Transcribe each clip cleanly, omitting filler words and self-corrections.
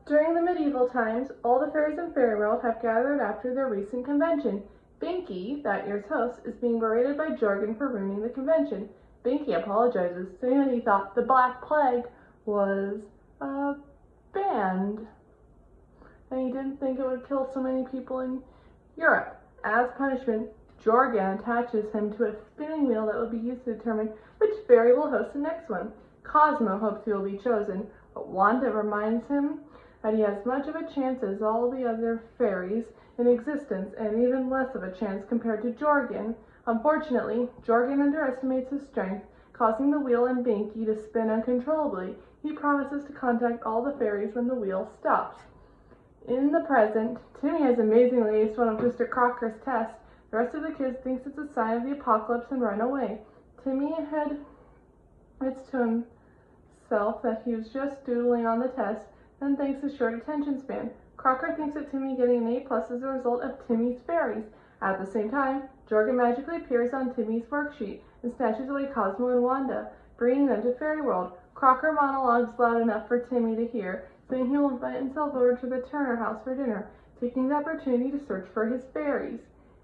During the medieval times, all the fairies in Fairy World have gathered after their recent convention. Binky, that year's host, is being berated by Jorgen for ruining the convention. Binky apologizes, saying that he thought the Black Plague was a band, and he didn't think it would kill so many people in Europe. As punishment, Jorgen attaches him to a spinning wheel that will be used to determine which fairy will host the next one. Cosmo hopes he will be chosen, but Wanda reminds him that he has much of a chance as all the other fairies in existence, and even less of a chance compared to Jorgen. Unfortunately, Jorgen underestimates his strength, causing the wheel and Binky to spin uncontrollably. He promises to contact all the fairies when the wheel stops. In the present, Timmy has amazingly aced one of Mr. Crocker's tests. The rest of the kids thinks it's a sign of the apocalypse and run away. Timmy admits to himself that he was just doodling on the test, then thanks his short attention span. Crocker thinks that Timmy getting an A+ is a result of Timmy's fairies. At the same time, Jorgen magically appears on Timmy's worksheet and snatches away Cosmo and Wanda, bringing them to Fairy World. Crocker monologues loud enough for Timmy to hear, saying he will invite himself over to the Turner house for dinner, taking the opportunity to search for his fairies.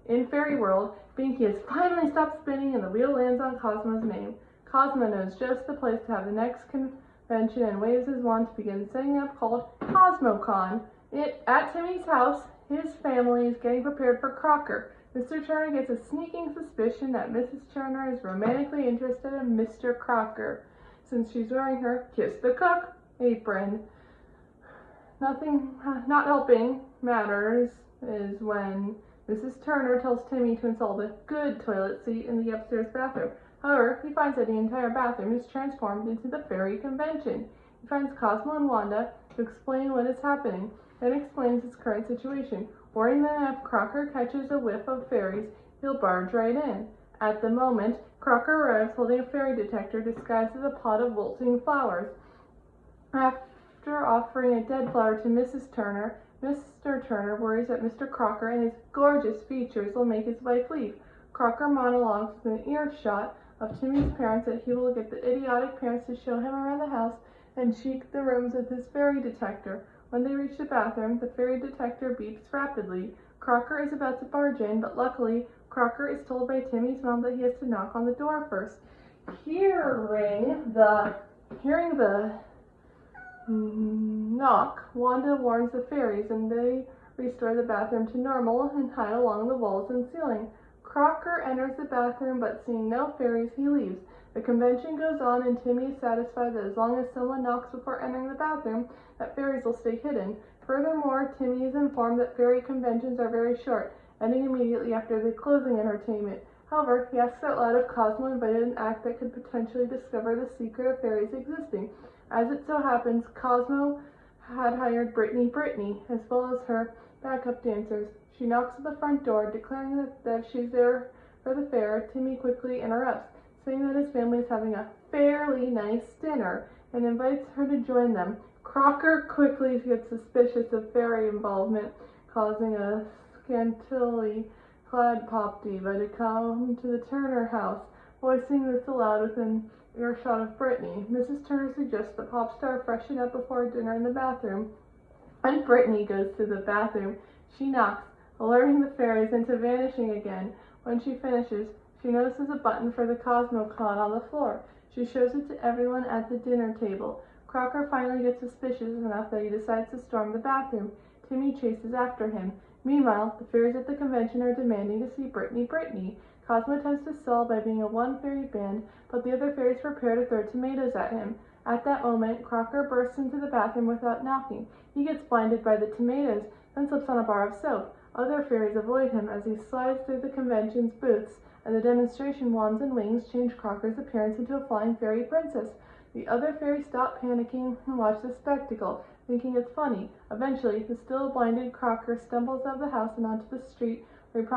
In Fairy World, Binky has finally stopped spinning and the wheel lands on Cosmo's name. Cosmo knows just the place to have the next convention and waves his wand to begin setting up, called Cosmo Con. At Timmy's house, his family is getting prepared for Crocker. Mr. Turner gets a sneaking suspicion that Mrs. Turner is romantically interested in Mr. Crocker, since she's wearing her Kiss the Cook apron. Not helping matters is when Mrs. Turner tells Timmy to install the good toilet seat in the upstairs bathroom. However, he finds that the entire bathroom is transformed into the fairy convention. He finds Cosmo and Wanda to explain what is happening, then explains his current situation, warning that if Crocker catches a whiff of fairies, he'll barge right in. At the moment, Crocker arrives holding a fairy detector disguised as a pot of wilting flowers. After offering a dead flower to Mrs. Turner, Mr. Turner worries that Mr. Crocker and his gorgeous features will make his wife leave. Crocker monologues with an earshot of Timmy's parents that he will get the idiotic parents to show him around the house and check the rooms with his fairy detector. When they reach the bathroom, the fairy detector beeps rapidly. Crocker is about to barge in, but luckily, Crocker is told by Timmy's mom that he has to knock on the door first. Hearing the knock, Wanda warns the fairies, and they restore the bathroom to normal and hide along the walls and ceiling. Crocker enters the bathroom, but seeing no fairies, he leaves. The convention goes on, and Timmy is satisfied that as long as someone knocks before entering the bathroom, that fairies will stay hidden. Furthermore, Timmy is informed that fairy conventions are very short, ending immediately after the closing entertainment. However, he asks out loud if Cosmo invited an act that could potentially discover the secret of fairies existing. As it so happens, Cosmo had hired Brittany, as well as her backup dancers. She knocks at the front door, declaring that she's there for the fair. Timmy quickly interrupts, saying that his family is having a fairly nice dinner, and invites her to join them. Crocker quickly gets suspicious of fairy involvement, causing a scantily clad pop diva to come to the Turner house, voicing this aloud within earshot of Brittany. Mrs. Turner suggests the pop star freshen up before dinner in the bathroom. When Brittany goes to the bathroom, she knocks, alerting the fairies into vanishing again. When she finishes, she notices a button for the Cosmo Con on the floor. She shows it to everyone at the dinner table. Crocker finally gets suspicious enough that he decides to storm the bathroom. Timmy chases after him. Meanwhile, the fairies at the convention are demanding to see Brittany. Cosmo attempts to stall by being a one-fairy band, but the other fairies prepare to throw tomatoes at him. At that moment, Crocker bursts into the bathroom without knocking. He gets blinded by the tomatoes, then slips on a bar of soap. Other fairies avoid him as he slides through the convention's booths, and the demonstration wands and wings change Crocker's appearance into a flying fairy princess. The other fairies stop panicking and watch the spectacle, thinking it's funny. Eventually, the still blinded Crocker stumbles out of the house and onto the street, where he's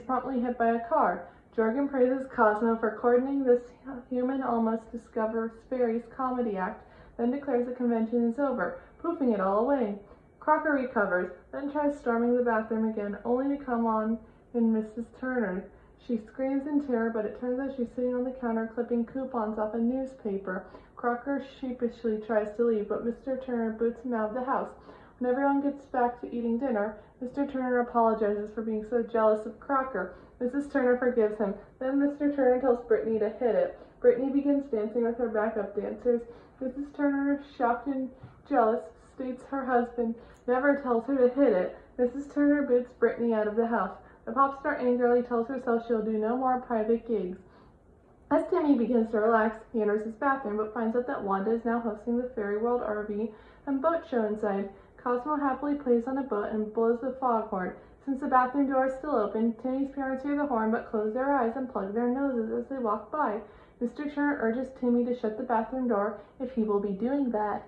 promptly hit by a car. Jorgen praises Cosmo for coordinating this human almost discovers fairies comedy act, then declares the convention is over, poofing it all away. Crocker recovers, then tries storming the bathroom again, only to come on in Mrs. Turner. She screams in terror, but it turns out she's sitting on the counter clipping coupons off a newspaper. Crocker sheepishly tries to leave, but Mr. Turner boots him out of the house. When everyone gets back to eating dinner, Mr. Turner apologizes for being so jealous of Crocker. Mrs. Turner forgives him. Then Mr. Turner tells Brittany to hit it. Brittany begins dancing with her backup dancers. Mrs. Turner, shocked and jealous, states her husband never tells her to hit it. Mrs. Turner boots Brittany out of the house. The pop star angrily tells herself she'll do no more private gigs. As Timmy begins to relax, he enters his bathroom but finds out that Wanda is now hosting the Fairy World RV and boat show inside. Cosmo happily plays on a boat and blows the foghorn. Since the bathroom door is still open, Timmy's parents hear the horn but close their eyes and plug their noses as they walk by. Mr. Turner urges Timmy to shut the bathroom door if he will be doing that.